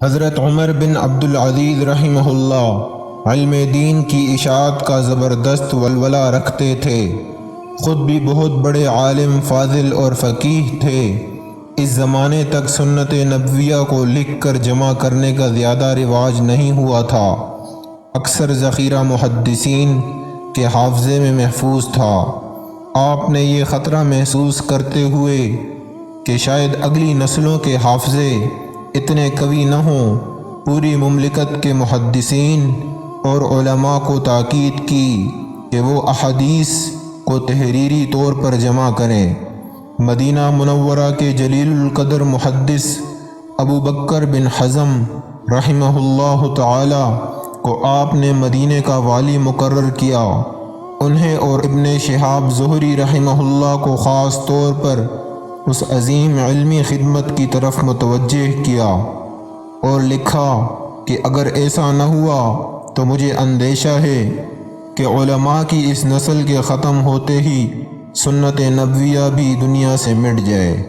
حضرت عمر بن عبدالعزیز رحمہ اللہ علم دین کی اشاعت کا زبردست ولولہ رکھتے تھے، خود بھی بہت بڑے عالم، فاضل اور فقیہ تھے۔ اس زمانے تک سنت نبویہ کو لکھ کر جمع کرنے کا زیادہ رواج نہیں ہوا تھا، اکثر ذخیرہ محدثین کے حافظے میں محفوظ تھا۔ آپ نے یہ خطرہ محسوس کرتے ہوئے کہ شاید اگلی نسلوں کے حافظے اتنے قوی نہ ہوں، پوری مملکت کے محدثین اور علماء کو تاکید کی کہ وہ احادیث کو تحریری طور پر جمع کریں۔ مدینہ منورہ کے جلیل القدر محدث ابو بکر بن حزم رحمہ اللہ تعالی کو آپ نے مدینے کا والی مقرر کیا۔ انہیں اور ابن شہاب زہری رحمہ اللہ کو خاص طور پر اس عظیم علمی خدمت کی طرف متوجہ کیا اور لکھا کہ اگر ایسا نہ ہوا تو مجھے اندیشہ ہے کہ علماء کی اس نسل کے ختم ہوتے ہی سنت نبویہ بھی دنیا سے مٹ جائے۔